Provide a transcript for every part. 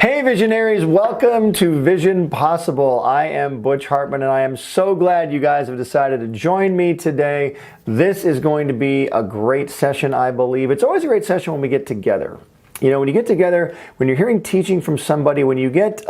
Hey visionaries, welcome to Vision Possible. I am Butch Hartman and I am so glad you guys have decided to join me today. This is going to be a great session, I believe. It's always a great session when we get together. You know, when you get together, when you're hearing teaching from somebody, when you get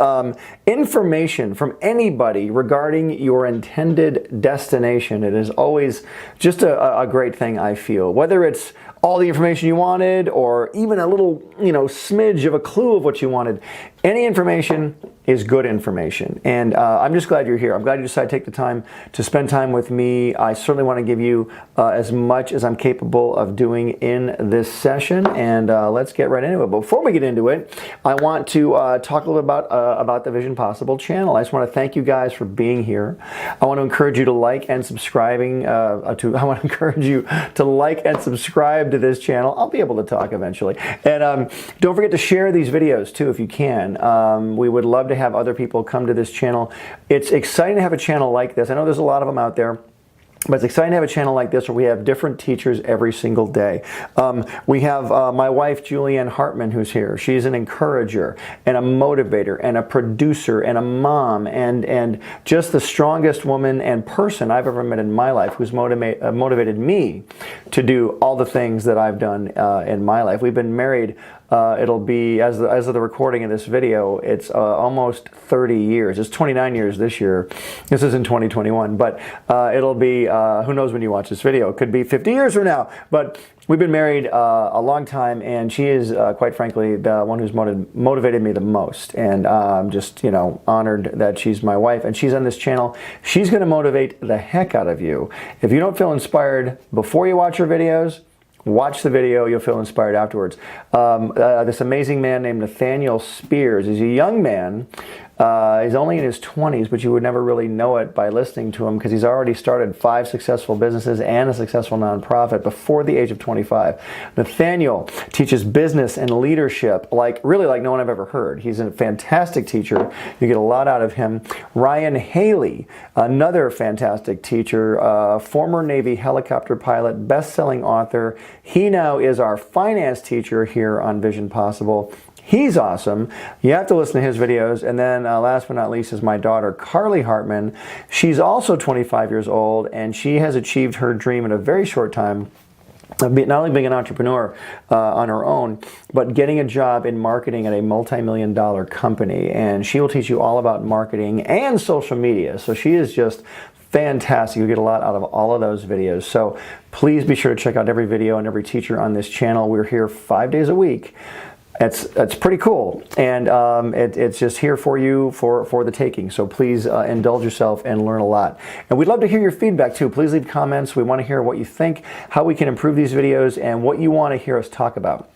information from anybody regarding your intended destination, it is always just a great thing, I feel. Whether it's all the information you wanted or even a little, smidge of a clue of what you wanted, any information is good information. And I'm just glad you're here. I'm glad you decided to take the time to spend time with me. I certainly want to give you as much as I'm capable of doing in this session. And let's get right into it. But before we get into it, I want to talk a little bit about the Vision Possible channel. I just want to thank you guys for being here. I want to encourage you to like and subscribing I want to encourage you to like and subscribe to this channel. I'll be able to talk eventually. And don't forget to share these videos too if you can. We would love to have other people come to this channel. It's exciting to have a channel like this. I know there's a lot of them out there, but it's exciting to have a channel like this where we have different teachers every single day. We have my wife, Julieann Hartman, who's here. She's an encourager and a motivator and a producer and a mom and just the strongest woman and person I've ever met in my life, who's motivated me to do all the things that I've done in my life. We've been married. It'll be, as of the recording of this video, it's almost 30 years. It's 29 years this year. This is in 2021, but it'll be, who knows when you watch this video, it could be 50 years from now. But we've been married a long time, and she is, quite frankly, the one who's motivated me the most. And I'm just, honored that she's my wife, and she's on this channel. She's going to motivate the heck out of you. If you don't feel inspired before you watch her videos, watch the video, you'll feel inspired afterwards. This amazing man named Nathaniel Spiers is a young man. He's only in his 20s, but you would never really know it by listening to him because he's already started 5 successful businesses and a successful nonprofit before the age of 25. Nathaniel teaches business and leadership really like no one I've ever heard. He's a fantastic teacher. You get a lot out of him. Ryan Haley, another fantastic teacher, former Navy helicopter pilot, best-selling author. He now is our finance teacher here on Vision Possible. He's awesome. You have to listen to his videos. And then last but not least is my daughter, Carly Hartman. She's also 25 years old, and she has achieved her dream in a very short time of not only being an entrepreneur on her own, but getting a job in marketing at a multi-million-dollar company. And she will teach you all about marketing and social media. So she is just fantastic. You get a lot out of all of those videos. So please be sure to check out every video and every teacher on this channel. We're here 5 days a week. It's pretty cool, and it's just here for you for the taking. So please indulge yourself and learn a lot. And we'd love to hear your feedback too. Please leave comments. We want to hear what you think, how we can improve these videos, and what you want to hear us talk about.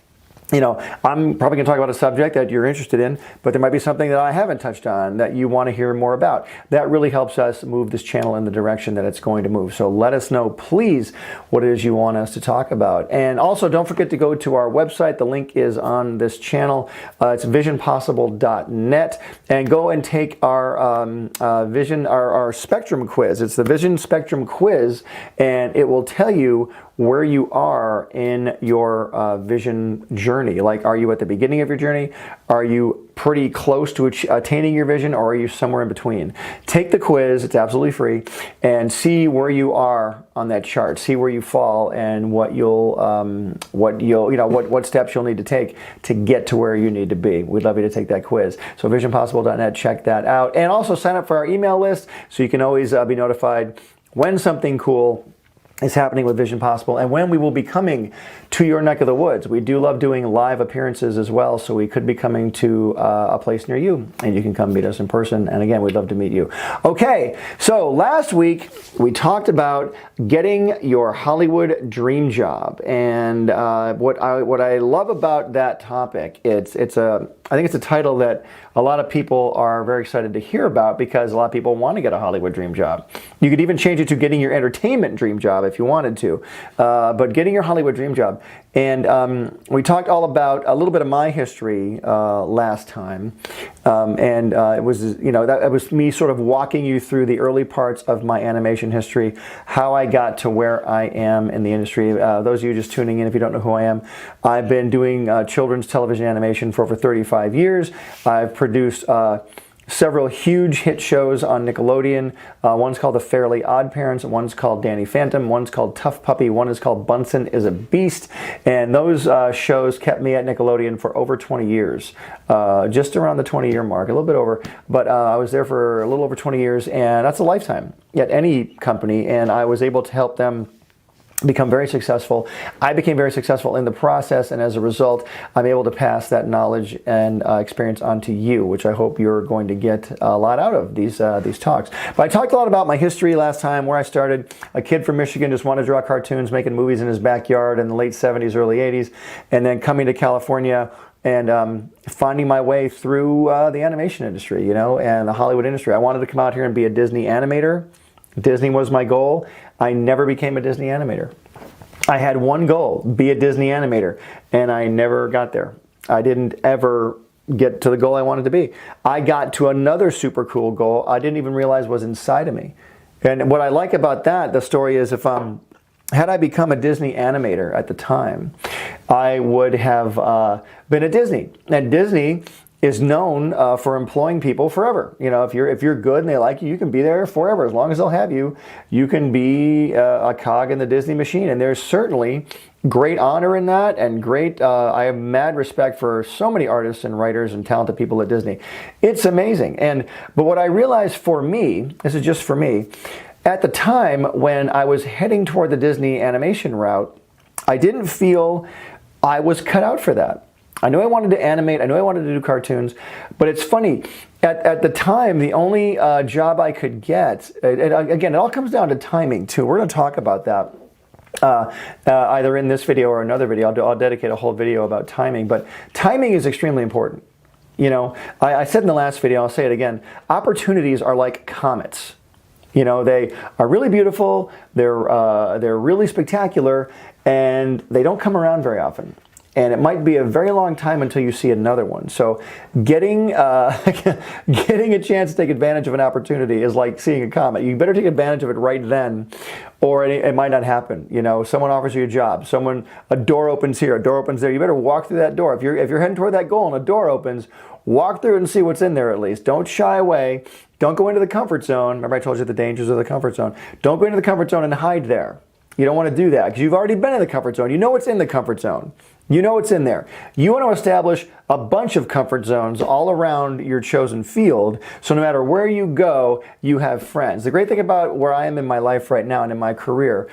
I'm probably going to talk about a subject that you're interested in, but there might be something that I haven't touched on that you want to hear more about. That really helps us move this channel in the direction that it's going to move. So let us know, please, what it is you want us to talk about. And also, don't forget to go to our website. The link is on this channel. It's visionpossible.net. And go and take our our Spectrum quiz. It's the Vision Spectrum quiz, and it will tell you where you are in your vision journey. Like, are you at the beginning of your journey? Are you pretty close to attaining your vision, or are you somewhere in between? Take the quiz, it's absolutely free, and see where you are on that chart. See where you fall and what steps you'll need to take to get to where you need to be. We'd love you to take that quiz. So visionpossible.net, check that out. And also sign up for our email list so you can always be notified when something cool is happening with Vision Possible and when we will be coming to your neck of the woods. We do love doing live appearances as well, so we could be coming to a place near you, and you can come meet us in person. And again, we'd love to meet you. Okay, so last week we talked about getting your Hollywood dream job, and what I love about that topic, I think it's a title that a lot of people are very excited to hear about because a lot of people want to get a Hollywood dream job. You could even change it to getting your entertainment dream job if you wanted to. But getting your Hollywood dream job, And we talked all about a little bit of my history last time, and it was, you know, that was me sort of walking you through the early parts of my animation history, how I got to where I am in the industry. Those of you just tuning in, if you don't know who I am, I've been doing children's television animation for over 35 years. I've produced several huge hit shows on Nickelodeon. One's called The Fairly Odd Parents, one's called Danny Phantom, one's called Tough Puppy, one is called Bunsen is a Beast. And those shows kept me at Nickelodeon for over 20 years, just around the 20-year mark, a little bit over. But I was there for a little over 20 years, and that's a lifetime at any company. And I was able to help them become very successful. I became very successful in the process, and as a result, I'm able to pass that knowledge and experience on to you, which I hope you're going to get a lot out of these talks. But I talked a lot about my history last time, where I started. A kid from Michigan just wanted to draw cartoons, making movies in his backyard in the late 70s, early 80s, and then coming to California and finding my way through the animation industry, you know, and the Hollywood industry. I wanted to come out here and be a Disney animator. Disney was my goal. I never became a Disney animator. I had one goal, be a Disney animator, and I never got there. I didn't ever get to the goal I wanted to be. I got to another super cool goal I didn't even realize was inside of me. And what I like about that, the story is, if had I become a Disney animator at the time, I would have been at Disney. And Disney is known for employing people forever. You know, if you're good and they like you, you can be there forever. As long as they'll have you, you can be a cog in the Disney machine. And there's certainly great honor in that, and great, I have mad respect for so many artists and writers and talented people at Disney. It's amazing. But what I realized for me, this is just for me, at the time when I was heading toward the Disney animation route, I didn't feel I was cut out for that. I knew I wanted to animate, I knew I wanted to do cartoons, but it's funny, at the time, the only job I could get, again, it all comes down to timing too. We're going to talk about that either in this video or another video. I'll dedicate a whole video about timing, but timing is extremely important. You know, I said in the last video, I'll say it again, opportunities are like comets. You know, they are really beautiful, they're really spectacular, and they don't come around very often. And it might be a very long time until you see another one. So getting getting a chance to take advantage of an opportunity is like seeing a comet. You better take advantage of it right then, or it might not happen. You know, someone offers you a job, a door opens here, a door opens there. You better walk through that door. If you're heading toward that goal and a door opens, walk through it and see what's in there at least. Don't shy away. Don't go into the comfort zone. Remember I told you the dangers of the comfort zone. Don't go into the comfort zone and hide there. You don't want to do that because you've already been in the comfort zone. You know what's in the comfort zone. You know what's in there. You want to establish a bunch of comfort zones all around your chosen field, so no matter where you go, you have friends. The great thing about where I am in my life right now and in my career,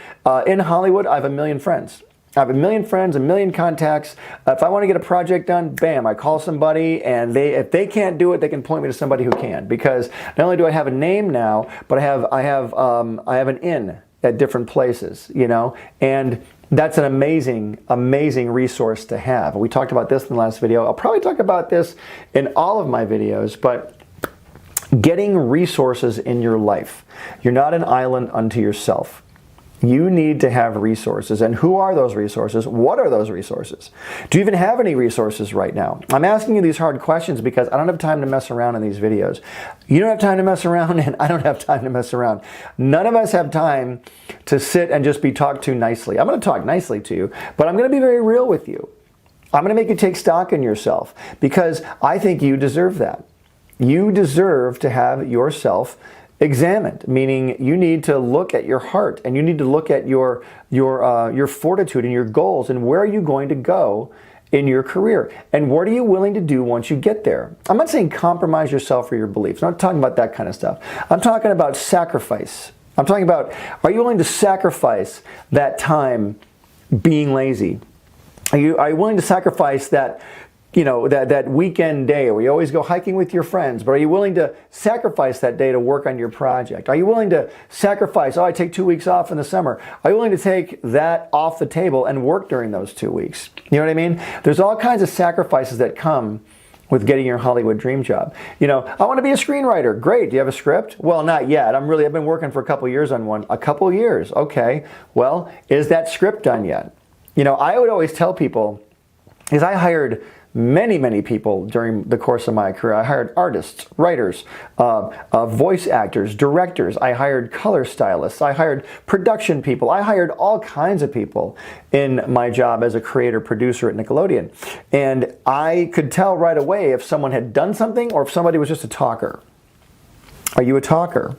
in Hollywood, I have a million friends. I have a million friends, a million contacts. If I want to get a project done, bam, I call somebody, and if they can't do it, they can point me to somebody who can. Because not only do I have a name now, but I have an in at different places, you know, and that's an amazing, amazing resource to have. We talked about this in the last video. I'll probably talk about this in all of my videos, but getting resources in your life. You're not an island unto yourself. You need to have resources. And who are those resources? What are those resources? Do you even have any resources right now? I'm asking you these hard questions because I don't have time to mess around in these videos. You don't have time to mess around, and I don't have time to mess around. None of us have time to sit and just be talked to nicely. I'm going to talk nicely to you, but I'm going to be very real with you. I'm going to make you take stock in yourself because I think you deserve that. You deserve to have yourself examined, meaning you need to look at your heart and you need to look at your fortitude and your goals and where are you going to go in your career and what are you willing to do once you get there. I'm not saying compromise yourself for your beliefs. I'm not talking about that kind of stuff. I'm talking about sacrifice. I'm talking about, are you willing to sacrifice that time being lazy? Are you willing to sacrifice that, you know, that weekend day where you always go hiking with your friends, but are you willing to sacrifice that day to work on your project? Are you willing to sacrifice, I take 2 weeks off in the summer. Are you willing to take that off the table and work during those 2 weeks? You know what I mean? There's all kinds of sacrifices that come with getting your Hollywood dream job. You know, I want to be a screenwriter. Great. Do you have a script? Well, not yet. I've been working for a couple years on one. A couple years. Okay. Well, is that script done yet? I would always tell people, because I hired many people during the course of my career. I hired artists, writers, voice actors, directors. I hired color stylists. I hired production people. I hired all kinds of people in my job as a creator producer at Nickelodeon. And I could tell right away if someone had done something or if somebody was just a talker. Are you a talker?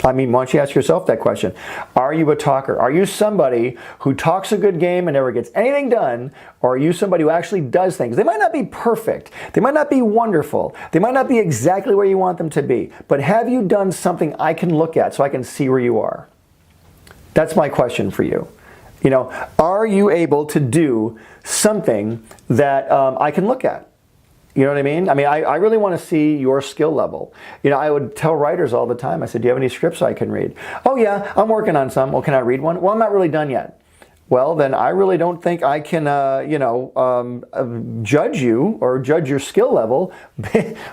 I mean, why don't you ask yourself that question? Are you a talker? Are you somebody who talks a good game and never gets anything done? Or are you somebody who actually does things? They might not be perfect. They might not be wonderful. They might not be exactly where you want them to be. But have you done something I can look at so I can see where you are? That's my question for you. Are you able to do something that I can look at? You know what I mean? I really want to see your skill level. I would tell writers all the time, I said, do you have any scripts I can read? Oh yeah, I'm working on some. Well, can I read one? Well, I'm not really done yet. Well, then I really don't think I can, judge you or judge your skill level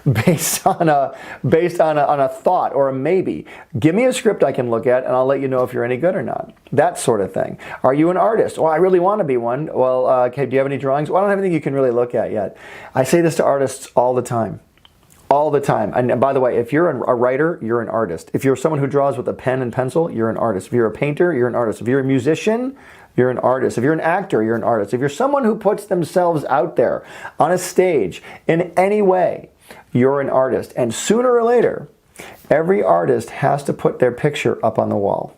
based on a thought or a maybe. Give me a script I can look at, and I'll let you know if you're any good or not. That sort of thing. Are you an artist? Well, I really want to be one. Well, okay, do you have any drawings? Well, I don't have anything you can really look at yet. I say this to artists all the time. All the time. And by the way, if you're a writer, you're an artist. If you're someone who draws with a pen and pencil, you're an artist. If you're a painter, you're an artist. If you're a musician, you're an artist. If you're an actor, you're an artist. If you're someone who puts themselves out there on a stage in any way, you're an artist. And sooner or later, every artist has to put their picture up on the wall.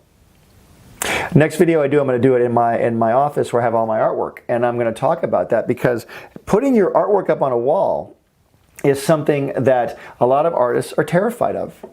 Next video I do, I'm going to do it in my office where I have all my artwork. And I'm going to talk about that because putting your artwork up on a wall is something that a lot of artists are terrified of.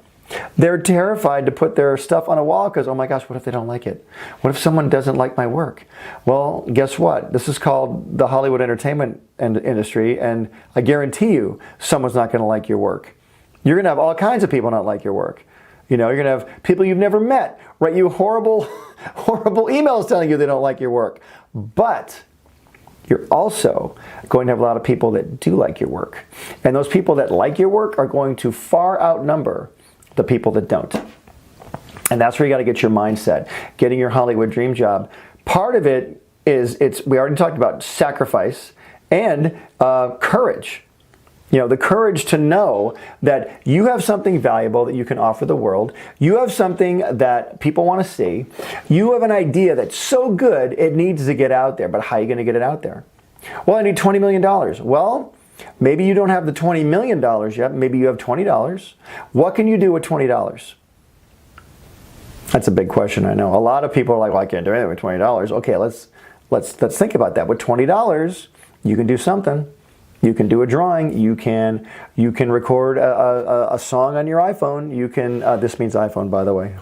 They're terrified to put their stuff on a wall because, oh my gosh, what if they don't like it? What if someone doesn't like my work? Well, guess what? This is called the Hollywood entertainment industry, and I guarantee you someone's not going to like your work. You're going to have all kinds of people not like your work. You're going to have people you've never met write you horrible emails telling you they don't like your work. But you're also going to have a lot of people that do like your work. And those people that like your work are going to far outnumber the people that don't. And that's where you got to get your mindset. Getting your Hollywood dream job. Part of it is, we already talked about sacrifice and courage. The courage to know that you have something valuable that you can offer the world. You have something that people want to see. You have an idea that's so good it needs to get out there. But how are you going to get it out there? Well, I need $20 million. Well, maybe you don't have the $20 million yet. Maybe you have $20. What can you do with $20? That's a big question, I know. A lot of people are like, well, I can't do anything with $20. Okay, let's think about that. With $20, you can do something. You can do a drawing. You can record a song on your iPhone. You can this means iPhone, by the way.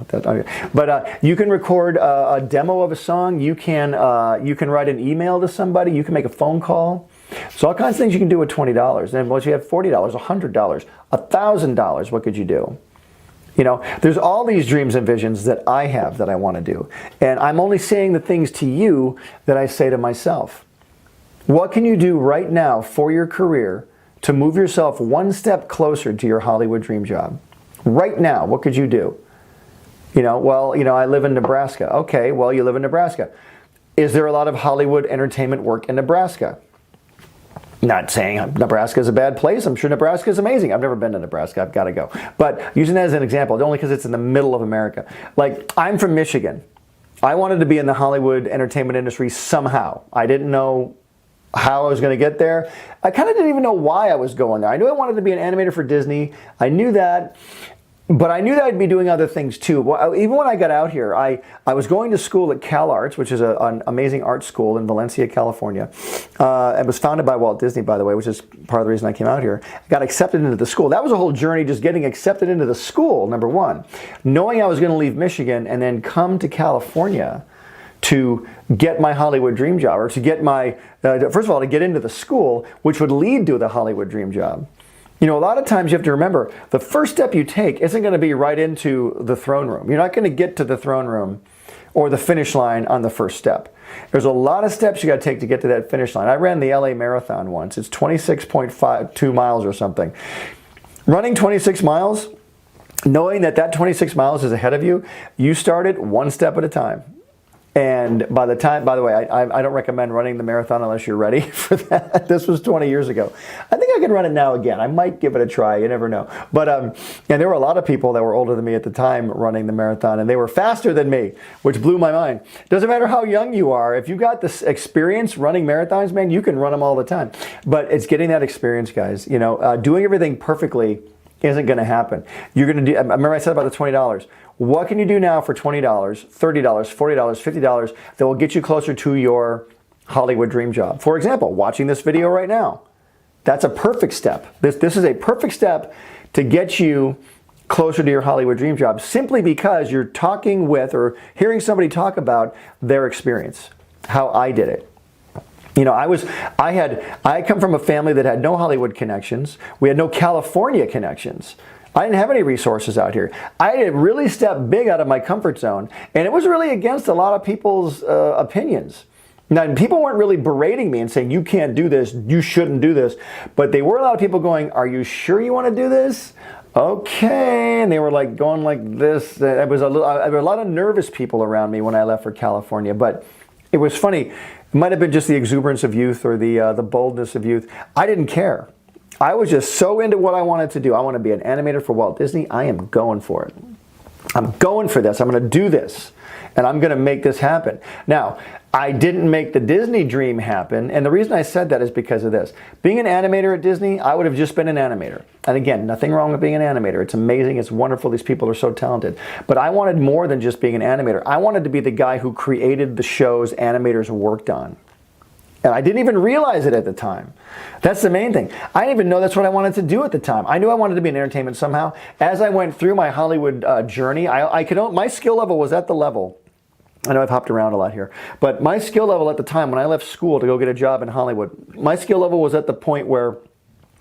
But you can record a demo of a song. You can write an email to somebody. You can make a phone call. So all kinds of things you can do with $20. And once you have $40, $100, $1,000, what could you do? There's all these dreams and visions that I have that I want to do. And I'm only saying the things to you that I say to myself. What can you do right now for your career to move yourself one step closer to your Hollywood dream job? Right now, what could you do? I live in Nebraska. Okay, well, you live in Nebraska. Is there a lot of Hollywood entertainment work in Nebraska? Not saying Nebraska is a bad place. I'm sure Nebraska is amazing. I've never been to Nebraska. I've got to go. But using that as an example, only because it's in the middle of America. Like, I'm from Michigan. I wanted to be in the Hollywood entertainment industry somehow. I didn't know how I was going to get there. I kind of didn't even know why I was going there. I knew I wanted to be an animator for Disney. I knew that. But I knew that I'd be doing other things too. Well, even when I got out here, I was going to school at CalArts, which is an amazing art school in Valencia, California. It was founded by Walt Disney, by the way, which is part of the reason I came out here. I got accepted into the school. That was a whole journey, just getting accepted into the school, number one. Knowing I was going to leave Michigan and then come to California to get my Hollywood dream job, or to get my, first of all, to get into the school, which would lead to the Hollywood dream job. A lot of times you have to remember, the first step you take isn't going to be right into the throne room. You're not going to get to the throne room or the finish line on the first step. There's a lot of steps you got to take to get to that finish line. I ran the LA Marathon once. It's 26.52 miles or something. Running 26 miles, knowing that 26 miles is ahead of you, you start it one step at a time. And by the way, I don't recommend running the marathon unless you're ready for that. This was 20 years ago. I think I can run it now again. I might give it a try. You never know. But and there were a lot of people that were older than me at the time running the marathon, and they were faster than me, which blew my mind. Doesn't matter how young you are. If you got this experience running marathons, man, you can run them all the time. But it's getting that experience, guys. You know, doing everything perfectly isn't going to happen. You're going to do. I remember I said about the $20. What can you do now for $20, $30, $40, $50 that will get you closer to your Hollywood dream job? For example, watching this video right now. That's a perfect step. This is a perfect step to get you closer to your Hollywood dream job, simply because you're talking with or hearing somebody talk about their experience, how I did it. You know, I come from a family that had no Hollywood connections. We had no California connections. I didn't have any resources out here. I had really stepped big out of my comfort zone, and it was really against a lot of people's opinions. Now, people weren't really berating me and saying, you can't do this, you shouldn't do this, but there were a lot of people going, are you sure you want to do this? Okay, and they were like going like this. There was a lot of nervous people around me when I left for California, but it was funny. It might have been just the exuberance of youth or the boldness of youth. I didn't care. I was just so into what I wanted to do. I want to be an animator for Walt Disney. I am going for it. I'm going for this. I'm going to do this. And I'm going to make this happen. Now, I didn't make the Disney dream happen. And the reason I said that is because of this. Being an animator at Disney, I would have just been an animator. And again, nothing wrong with being an animator. It's amazing. It's wonderful. These people are so talented. But I wanted more than just being an animator. I wanted to be the guy who created the shows animators worked on. And I didn't even realize it at the time. That's the main thing. I didn't even know that's what I wanted to do at the time. I knew I wanted to be in entertainment somehow. As I went through my Hollywood journey, my skill level was at the level. I know I've hopped around a lot here, but my skill level at the time when I left school to go get a job in Hollywood, my skill level was at the point where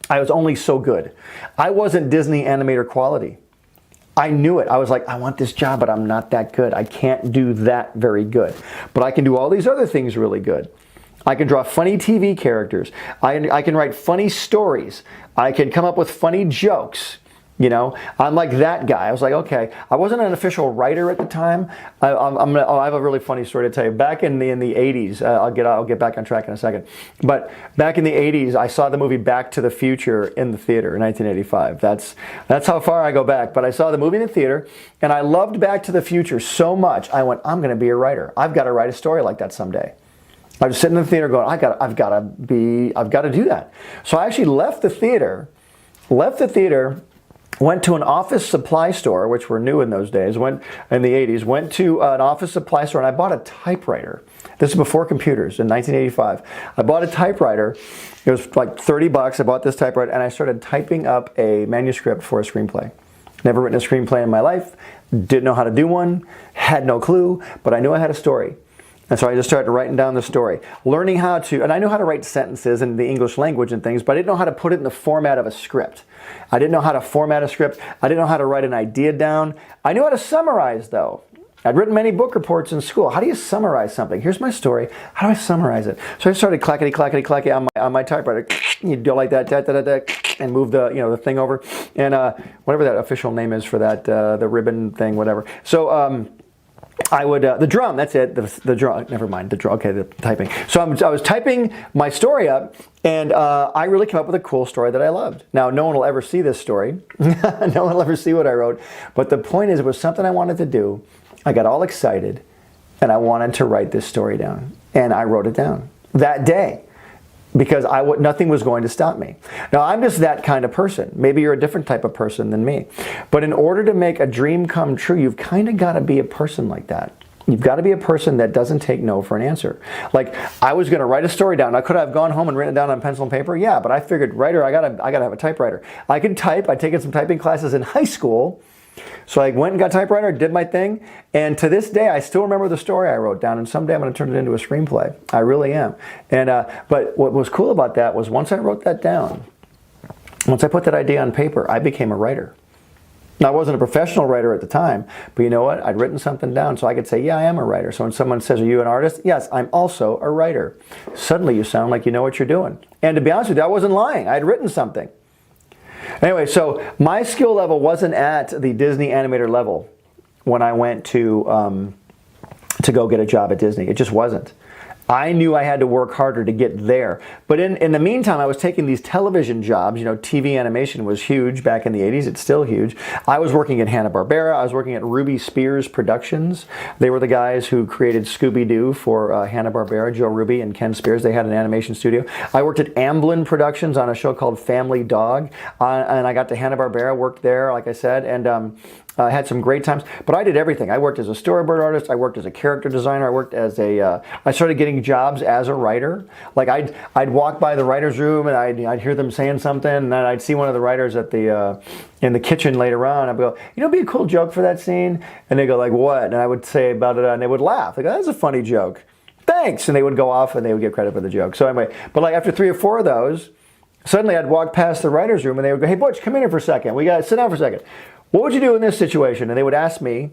I was only so good. I wasn't Disney animator quality. I knew it. I was like, I want this job, but I'm not that good. I can't do that very good. But I can do all these other things really good. I can draw funny TV characters. I can write funny stories. I can come up with funny jokes. You know, I'm like that guy. I was like, okay. I wasn't an official writer at the time. I have a really funny story to tell you. Back in the 80s, I'll get back on track in a second. But back in the 80s, I saw the movie Back to the Future in the theater in 1985. That's how far I go back. But I saw the movie in the theater, and I loved Back to the Future so much. I went, I'm going to be a writer. I've got to write a story like that someday. I was sitting in the theater going, I've got to do that. So I actually left the theater, went to an office supply store, which were new in those days, went in the 80s, went to an office supply store, and I bought a typewriter. This is before computers in 1985. I bought a typewriter. It was like $30. I bought this typewriter, and I started typing up a manuscript for a screenplay. Never written a screenplay in my life, didn't know how to do one, had no clue, but I knew I had a story. And so I just started writing down the story, learning how to, and I knew how to write sentences in the English language and things, but I didn't know how to put it in the format of a script. I didn't know how to format a script. I didn't know how to write an idea down. I knew how to summarize, though. I'd written many book reports in school. How do you summarize something? Here's my story. How do I summarize it? So I started clackety on my typewriter. You do like that, and move the thing over, and whatever that official name is for that, the ribbon thing, whatever. So. I would, the drum, that's it, the drum, never mind, the drum, okay, the typing. So I was typing my story up, and I really came up with a cool story that I loved. Now, no one will ever see this story. No one will ever see what I wrote. But the point is, it was something I wanted to do. I got all excited, and I wanted to write this story down. And I wrote it down that day. Because nothing was going to stop me. Now, I'm just that kind of person. Maybe you're a different type of person than me. But in order to make a dream come true, you've kind of got to be a person like that. You've got to be a person that doesn't take no for an answer. Like, I was going to write a story down. Now, could I have gone home and written it down on pencil and paper? Yeah, but I figured, writer, I gotta have a typewriter. I can type. I'd taken some typing classes in high school. So I went and got a typewriter, did my thing, and to this day, I still remember the story I wrote down, and someday I'm going to turn it into a screenplay. I really am. And but what was cool about that was once I wrote that down, once I put that idea on paper, I became a writer. Now, I wasn't a professional writer at the time, but you know what? I'd written something down, so I could say, yeah, I am a writer. So when someone says, are you an artist? Yes, I'm also a writer. Suddenly, you sound like you know what you're doing. And to be honest with you, I wasn't lying. I'd written something. Anyway, so my skill level wasn't at the Disney animator level when I went to to go get a job at Disney. It just wasn't. I knew I had to work harder to get there. But in the meantime, I was taking these television jobs. You know, TV animation was huge back in the 80s. It's still huge. I was working at Hanna-Barbera. I was working at Spiers Productions. They were the guys who created Scooby-Doo for Hanna-Barbera, Joe Ruby and Ken Spiers. They had an animation studio. I worked at Amblin Productions on a show called Family Dog. And I got to Hanna-Barbera, worked there, like I said. And I had some great times, but I did everything. I worked as a storyboard artist. I worked as a character designer. I worked as I started getting jobs as a writer. Like I'd walk by the writer's room and I'd hear them saying something, and then I'd see one of the writers at the in the kitchen later on. I'd go, you know, it'd be a cool joke for that scene. And they go like, what? And I would say about it, and they would laugh. They go, that's a funny joke. Thanks. And they would go off and they would get credit for the joke. So anyway, but like after 3 or 4 of those, suddenly I'd walk past the writer's room and they would go, hey Butch, come in here for a second. We got to sit down for a second. What would you do in this situation? And they would ask me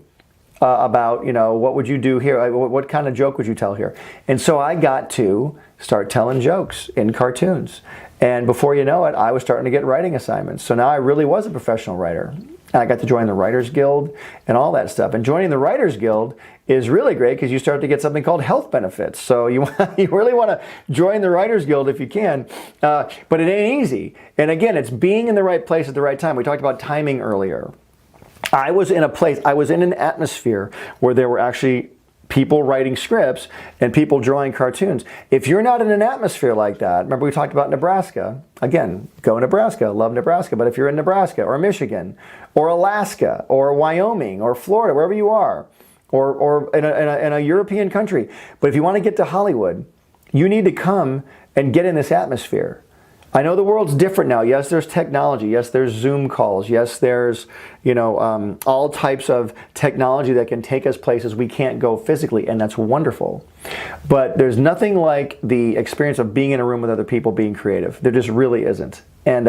about, you know, what would you do here? What kind of joke would you tell here? And so I got to start telling jokes in cartoons. And before you know it, I was starting to get writing assignments. So now I really was a professional writer. And I got to join the Writers Guild and all that stuff. And joining the Writers Guild is really great because you start to get something called health benefits. So you really want to join the Writers Guild if you can. But it ain't easy. And again, it's being in the right place at the right time. We talked about timing earlier. I was in an atmosphere where there were actually people writing scripts and people drawing cartoons. If you're not in an atmosphere like that, remember we talked about Nebraska. Again, go Nebraska, love Nebraska. But if you're in Nebraska or Michigan or Alaska or Wyoming or Florida, wherever you are, or in a European country, but if you want to get to Hollywood, you need to come and get in this atmosphere. I know the world's different now. Yes, there's technology. Yes, there's Zoom calls. Yes, there's, you know, all types of technology that can take us places we can't go physically, and that's wonderful. But there's nothing like the experience of being in a room with other people being creative. There just really isn't. And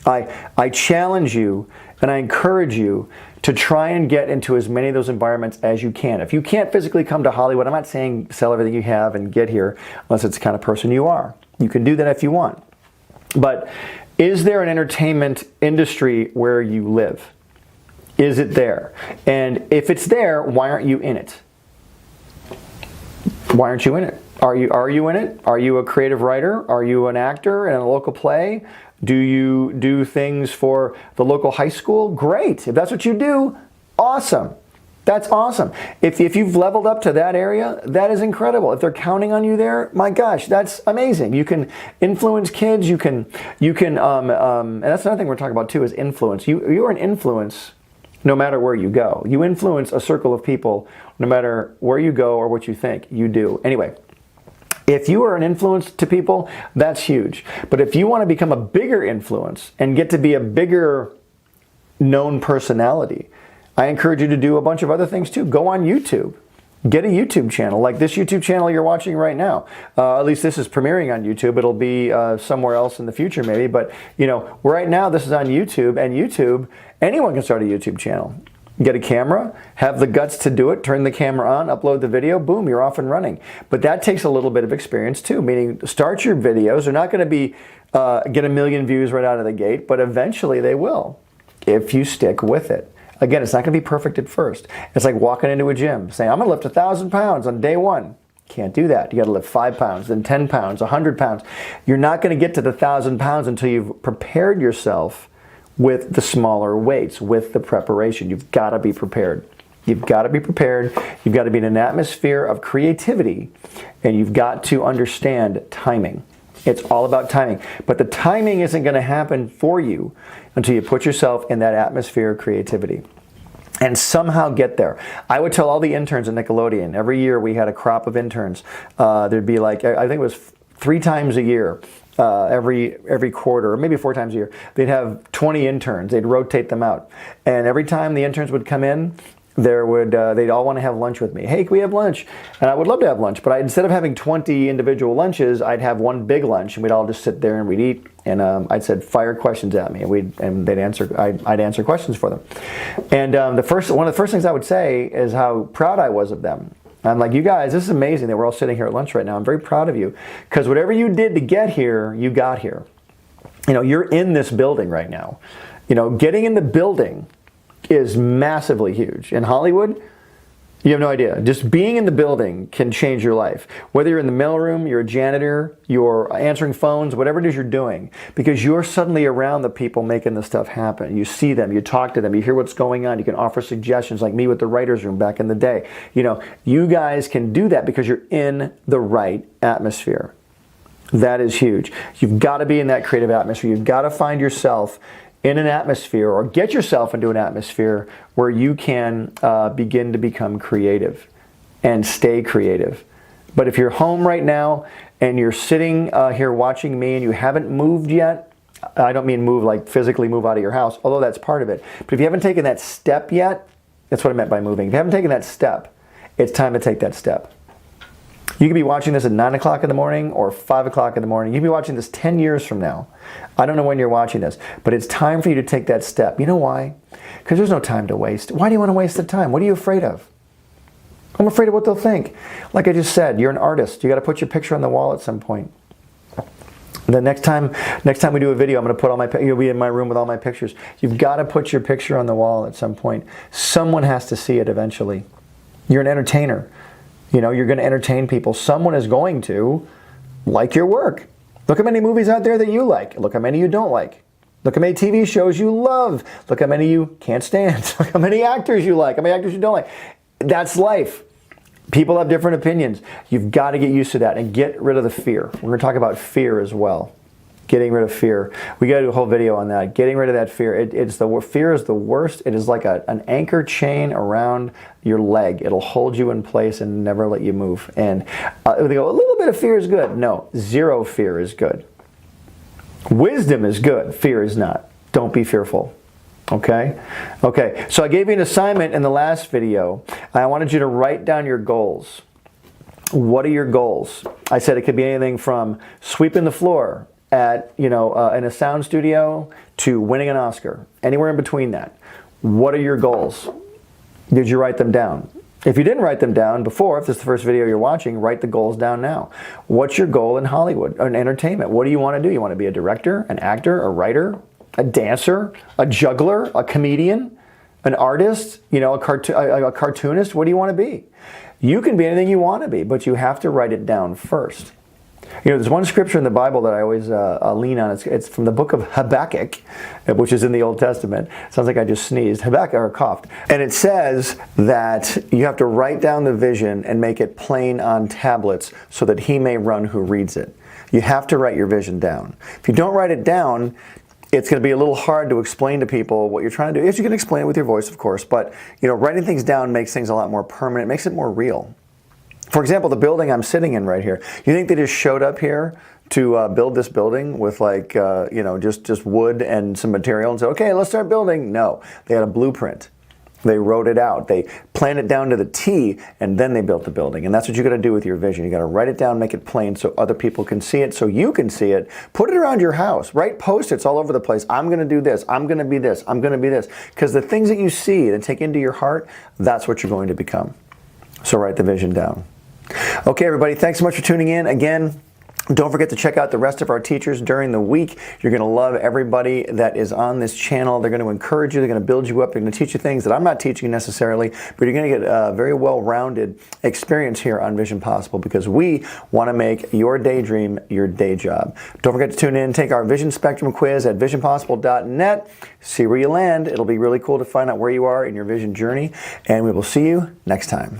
I challenge you and I encourage you to try and get into as many of those environments as you can. If you can't physically come to Hollywood, I'm not saying sell everything you have and get here unless it's the kind of person you are. You can do that if you want. But is there an entertainment industry where you live? Is it there? And if it's there, why aren't you in it? Why aren't you in it? Are you in it? Are you a creative writer? Are you an actor in a local play? Do you do things for the local high school? Great. If that's what you do, awesome. That's awesome. If you've leveled up to that area, that is incredible. If they're counting on you there, my gosh, that's amazing. You can influence kids. You can, and that's another thing we're talking about too is influence. You are an influence no matter where you go. You influence a circle of people no matter where you go or what you think. You do. Anyway, if you are an influence to people, that's huge. But if you want to become a bigger influence and get to be a bigger known personality, I encourage you to do a bunch of other things too. Go on YouTube. Get a YouTube channel like this YouTube channel you're watching right now. At least this is premiering on YouTube. It'll be somewhere else in the future maybe. But you know, right now this is on YouTube, and YouTube, anyone can start a YouTube channel. Get a camera, have the guts to do it, turn the camera on, upload the video, boom, you're off and running. But that takes a little bit of experience too, meaning start your videos. They're not going to be get 1 million views right out of the gate, but eventually they will if you stick with it. Again, it's not going to be perfect at first. It's like walking into a gym, saying, I'm going to lift 1,000 pounds on day 1. Can't do that. You got to lift 5 pounds, then 10 pounds, 100 pounds. You're not going to get to the 1,000 pounds until you've prepared yourself with the smaller weights, with the preparation. You've got to be prepared. You've got to be prepared. You've got to be in an atmosphere of creativity, and you've got to understand timing. It's all about timing. But the timing isn't going to happen for you until you put yourself in that atmosphere of creativity and somehow get there. I would tell all the interns at Nickelodeon, every year we had a crop of interns. There'd be like, I think it was 3 times a year, every quarter, or maybe 4 times a year. They'd have 20 interns. They'd rotate them out. And every time the interns would come in, they'd all want to have lunch with me. Hey, can we have lunch? And I would love to have lunch, but instead of having 20 individual lunches, I'd have one big lunch, and we'd all just sit there and we'd eat. And I'd said, fire questions at me, and they'd answer. I'd answer questions for them. And one of the first things I would say is how proud I was of them. I'm like, you guys, this is amazing that we're all sitting here at lunch right now. I'm very proud of you because whatever you did to get here, you got here. You know, you're in this building right now. You know, getting in the building is massively huge. In Hollywood, You have no idea. Just being in the building can change your life. Whether you're in the mailroom, you're a janitor, you're answering phones, whatever it is you're doing, because you're suddenly around the people making the stuff happen. You see them, you talk to them, you hear what's going on, you can offer suggestions like me with the writer's room back in the day. You know, you guys can do that because you're in the right atmosphere. That is huge. You've got to be in that creative atmosphere. You've got to find yourself in an atmosphere, or get yourself into an atmosphere where you can begin to become creative and stay creative. But if you're home right now and you're sitting here watching me and you haven't moved yet, I don't mean move like physically move out of your house, although that's part of it. But if you haven't taken that step yet, that's what I meant by moving. If you haven't taken that step, it's time to take that step. You could be watching this at 9 o'clock in the morning or 5 o'clock in the morning. You could be watching this 10 years from now. I don't know when you're watching this, but it's time for you to take that step. You know why? Because there's no time to waste. Why do you want to waste the time? What are you afraid of? I'm afraid of what they'll think. Like I just said, you're an artist. You got to put your picture on the wall at some point. The next time we do a video, I'm going to put you'll be in my room with all my pictures. You've got to put your picture on the wall at some point. Someone has to see it eventually. You're an entertainer. You know, you're going to entertain people. Someone is going to like your work. Look how many movies out there that you like. Look how many you don't like. Look how many TV shows you love. Look how many you can't stand. Look how many actors you like. How many actors you don't like. That's life. People have different opinions. You've got to get used to that and get rid of the fear. We're going to talk about fear as well. Getting rid of fear. We got to do a whole video on that. Getting rid of that fear. Fear is the worst. It is like an anchor chain around your leg. It'll hold you in place and never let you move. And they go, a little bit of fear is good. No, zero fear is good. Wisdom is good. Fear is not. Don't be fearful. Okay? Okay, so I gave you an assignment in the last video. I wanted you to write down your goals. What are your goals? I said it could be anything from sweeping the floor at, in a sound studio to winning an Oscar. Anywhere in between that. What are your goals? Did you write them down? If you didn't write them down before, if this is the first video you're watching, write the goals down now. What's your goal in Hollywood or in entertainment? What do you want to do? You want to be a director, an actor, a writer, a dancer, a juggler, a comedian, an artist, a cartoonist? What do you want to be? You can be anything you want to be, but you have to write it down first. There's one scripture in the Bible that I always lean on. It's from the book of Habakkuk, which is in the Old Testament. Sounds like I just sneezed. Habakkuk, or coughed. And it says that you have to write down the vision and make it plain on tablets so that he may run who reads it. You have to write your vision down. If you don't write it down, it's going to be a little hard to explain to people what you're trying to do. Yes, you can explain it with your voice, of course, but writing things down makes things a lot more permanent. It makes it more real. For example, the building I'm sitting in right here. You think they just showed up here to build this building with just wood and some material and said, okay, let's start building? No, they had a blueprint. They wrote it out. They planned it down to the T, and then they built the building. And that's what you got to do with your vision. You got to write it down, make it plain so other people can see it, so you can see it. Put it around your house. Write Post-its all over the place. I'm going to do this. I'm going to be this. I'm going to be this. Because the things that you see and take into your heart, that's what you're going to become. So write the vision down. Okay, everybody, thanks so much for tuning in. Again, don't forget to check out the rest of our teachers during the week. You're going to love everybody that is on this channel. They're going to encourage you. They're going to build you up. They're going to teach you things that I'm not teaching necessarily, but you're going to get a very well-rounded experience here on Vision Possible because we want to make your daydream your day job. Don't forget to tune in. Take our Vision Spectrum quiz at visionpossible.net. See where you land. It'll be really cool to find out where you are in your vision journey, and we will see you next time.